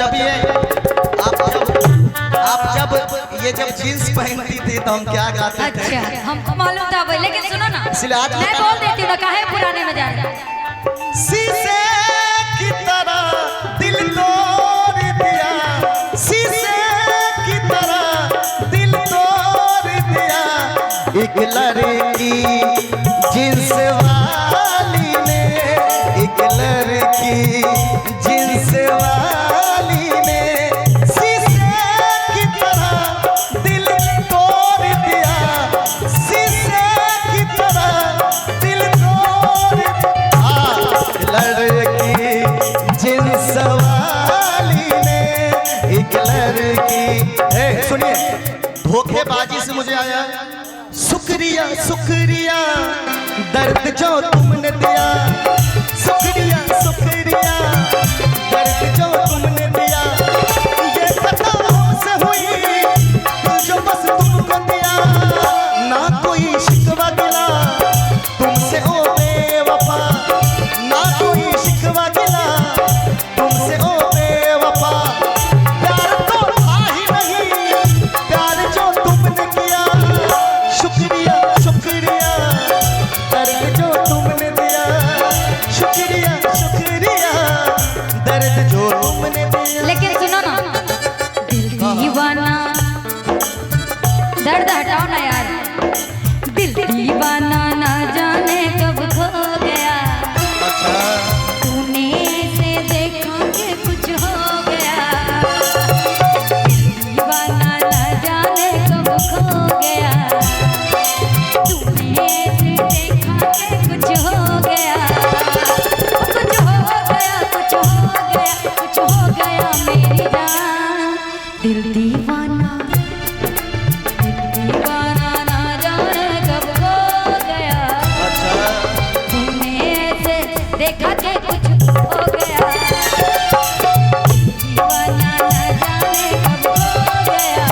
जब ये जब जींस पहनती थी तो हम क्या गाते थे? अच्छा, हमको मालूम था भाई, लेकिन सुनो ना, इसलिए आज मैं बोल देती हूँ ना, काहे पुराने में जा रहे हैं? शीशे की तरह दिल तोड़ दिया, शीशे की तरह दिल तोड़ दिया, एक लड़की जींस वाली ने, एक लड़की जींस वाली ने शीशे की तरह दिल तोड़ दिया, शीशे की तरह दिल तोड़ दिया, लड़की जींस वाली ने, एक लड़की। सुनिए, धोखेबाजी से मुझे आया शुक्रिया शुक्रिया दर्द जो तुमने दिया, शुक्रिया शुक्रिया दर्द जो तुमने दिया, ये पता से हुई जो बस तुमको दिया, ना कोई शिकवा गिला तुमसे ओ बेवफा, ना कोई शिकवा गिला तुमसे ओ बेवफा, प्यार तो था ही नहीं प्यार जो तुमने किया, शुक्रिया शुक्रिया दर्द जो तुमने दिया, शुक्रिया शुक्रिया दर्द जो तुमने दिया। लेकिन सुनो ना, दिल दीवाना, दर्द हटाओ ना यार, दिल दीवाना ना जाने कब खो गया, अच्छा तूने से देखा कि कुछ हो गया, दिल दीवाना ना जाने कब खो गया, तूने से देखा कि कुछ हो गया, कुछ हो गया, कुछ हो गया, कुछ हो गया मेरी जान, दिल दीवाना ना जाने कब खो गया, अच्छा तूने ऐसे देखा कि कुछ हो गया, दीवाना ना जाने कब खो गया,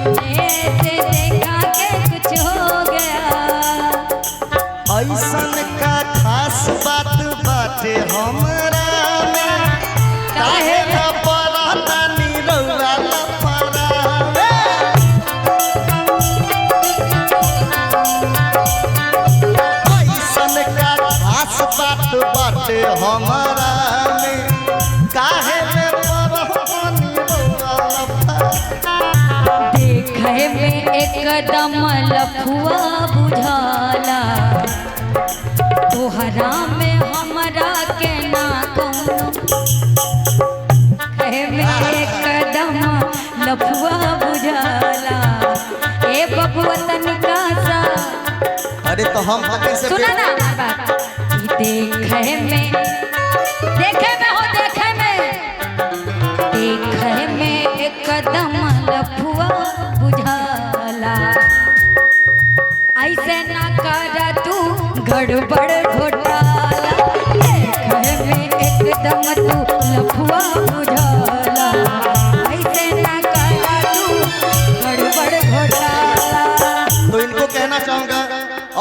तूने ऐसे देखा कि कुछ हो गया। ऐसन का खास बात बाटे हमरा में, काहे न पराता निरौला लफड़ा में, ऐसन का खास बात बाटे हमरा में, काहे न पराता निरौला लफड़ा। देखे में एकदम लफुआ बुझाला, तोहरा में हमरा के ना कोनो, देखे में एकदम लफुआ बुझाला, ए बबुआ तनिका सा अरे तो हम कैसे सुना ना हमारी बात, ई देखे में हो, देखे में एकदम लफुआ बुझाला, ऐसे ना कर तू गड़बड़ घोटाला, देखे में एकदम तू लफुआ बुझाला, ऐसे ना कर तू गड़बड़ घोटाला। तो इनको कहना चाहूंगा,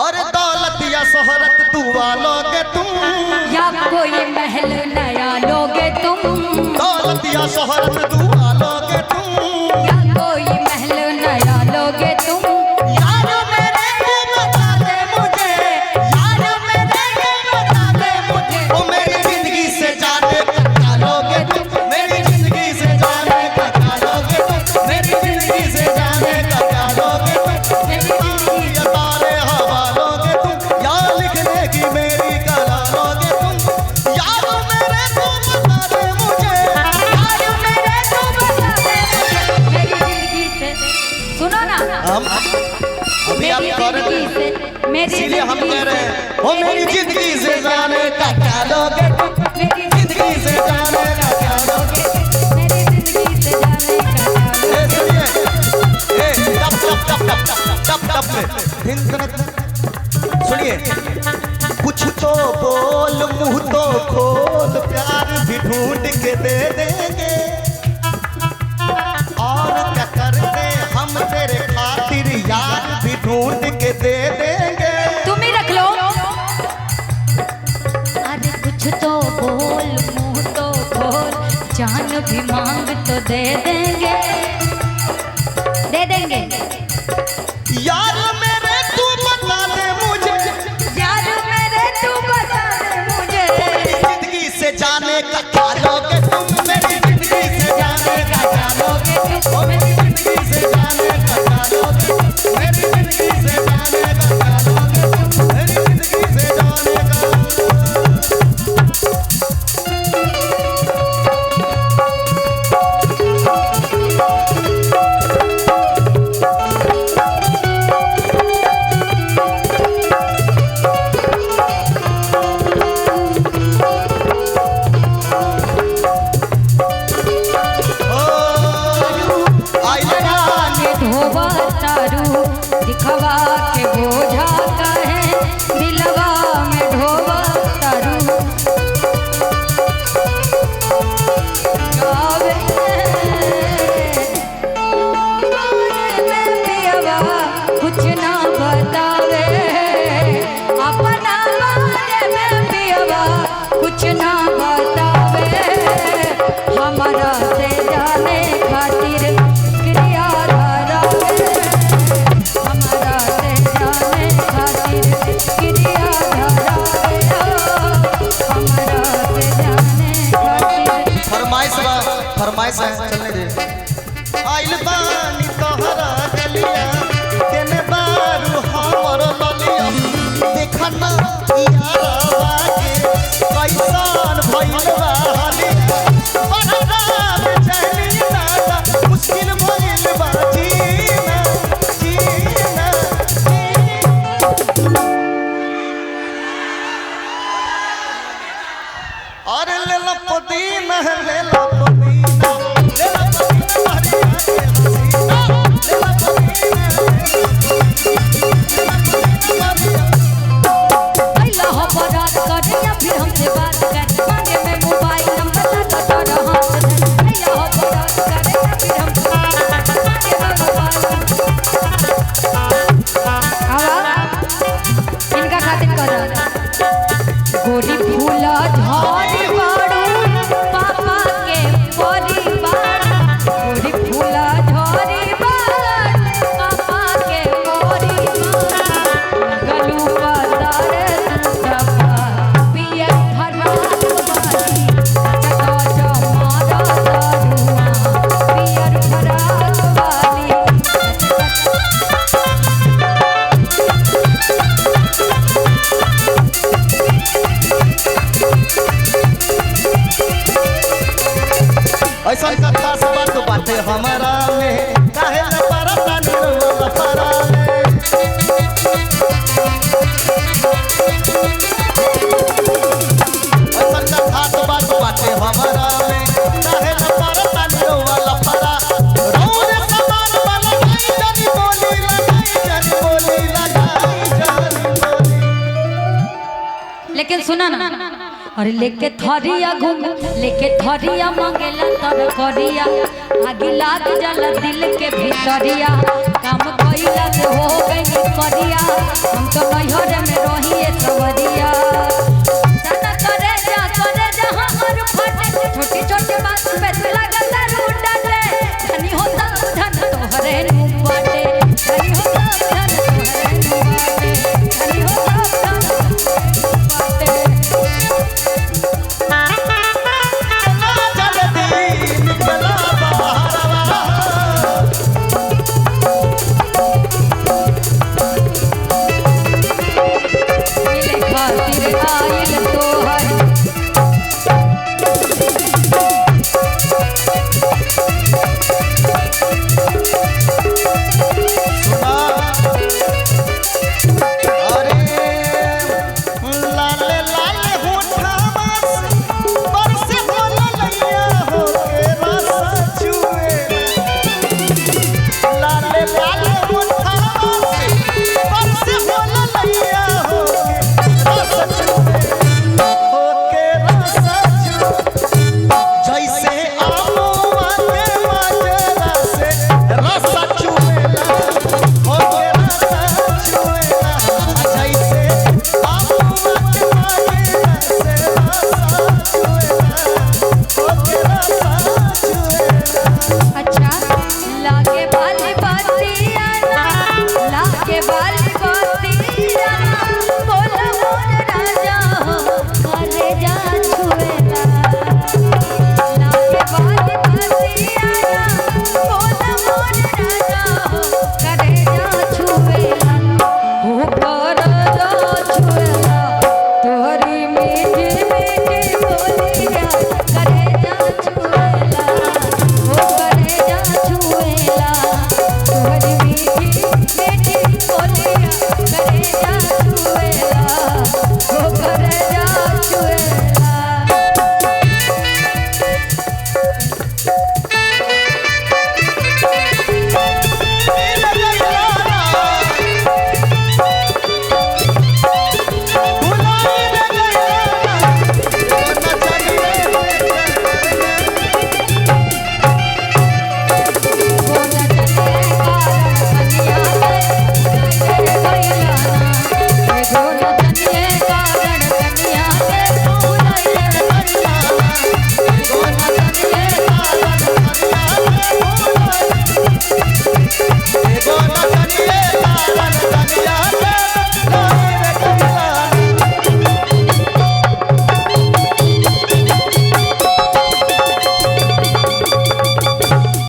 और दौलत या शोहरत दुआ लोगे तुम, या कोई महल नया लोगे तुम, दौलत या शोहरत दुआ लोगे तुम, या कोई महल नया लोगे तुम, यार मेरे को बता दे मुझे, यार मेरे को बता दे मुझे, ओ मेरी जिंदगी से जाने का क्या लोगे तुम, मेरी जिंदगी से जाने का क्या लोगे तुम, मेरी जिंदगी से जाने का क्या लोगे तुम, ये तारे हवा लोगे तुम, या लिखने की मेरी कला लोगे तुम, यार मेरे को बता दे मुझे, यार मेरे को बता दे मुझे, मेरी जिंदगी से सुनो ना, हम अभी आप मेरी कह रहे जिंदगी थे, से, मेरी इसीलिए हम जिंदगी कह रहे हैं, से, ओ मेरी जिंदगी से जाने का क्या लोगे तुम, मेरी जिंदगी से जाने का क्या लोगे, मेरी जिंदगी से जाने का ए सुनिए, ए टप टप टप टप टप टप में सुनिए, कुछ तो बोल मुंह तो खोल, प्यार भी ढूंढ के दे देंगे, और क्या कर दे हम तेरे खातिर यार भी ढूंढ के दे देंगे। तुम ही रख लो। अरे कुछ तो बोल मुंह तो खोल, जान भी मांग तो दे देंगे, दे देंगे। यार मेरे तू बता दे मुझे, यार मेरे तू बता दे मुझे, जिंदगी से जाने का क्या लोगे तुम, मेरी जिंदगी से जाने का क्या लोगे तुम, ओ मेरी जिंदगी से जाने का क्या लोगे तुम, मेरी जिंदगी से जाने का क्या लोगे तुम, मेरी जिंदगी से जाने का। धोबा तारू दिखवा के बोझा कहे, दिलवा में ढोबा तारू गावे में पियवा कुछ ना बतावे, अपना बारे में पियवा कुछ ना बतावे, हमारा से जाने खातिर क्रिया धरावे, हमारा से जाने खातिर क्रिया धरावे, हमारा से जाने खातिर। फरमाइश है चलने दे। आइल बानी तोहरा गलिया, तेने बारू हमर ललिया, देखा ना यारवा के कैसन भइल बा हालिया, बड़ा बेचैनी दादा मुश्किल भइल बा जीना जीना। अरे ले लो पुदीना, ले लो पुदीना, ले लो पुदीना हरिया के हसीना, ले लो पुदीना, अइला हो बारात करिया फिर हमसे बात कर, मांगे में मोबाइल नंबर लगा तोरा हाथ धर, अइला हो बारात करिया फिर हमसे बात कर, मांगे में मोबाइल। आवा इनका खातिर कर गोरी फूला झाड़ी बाड़ू पापा के परिवार, गोरी फूला झाड़ी बाड़ पापा के परिवार, गलू बाजारे सपा पिया हरात वाली, जगा जमारा दारुआ पियर हरात वाली। ऐसा कथा सब बात बाटे हमारा में, काहे न परता निर्मल परा में। ऐसा कथा सब बात बाटे हमारा में, काहे न परता निर्मल परा। रौरे समान वाला गाई जानी बोली लगाई, जानी बोली लगाई, जानी बोली। लेकिन सुना ना, अरे लेके थरिया घूम, लेके थरिया मांगेला तर करिया, आगे लाग जाला दिल के भीतरिया, काम कइला से हो गई करिया, हम तो नैहर में रहिए सवरिया, जाना करे जा हमर फटे, छोटी छोटी बात पे लगता रूडा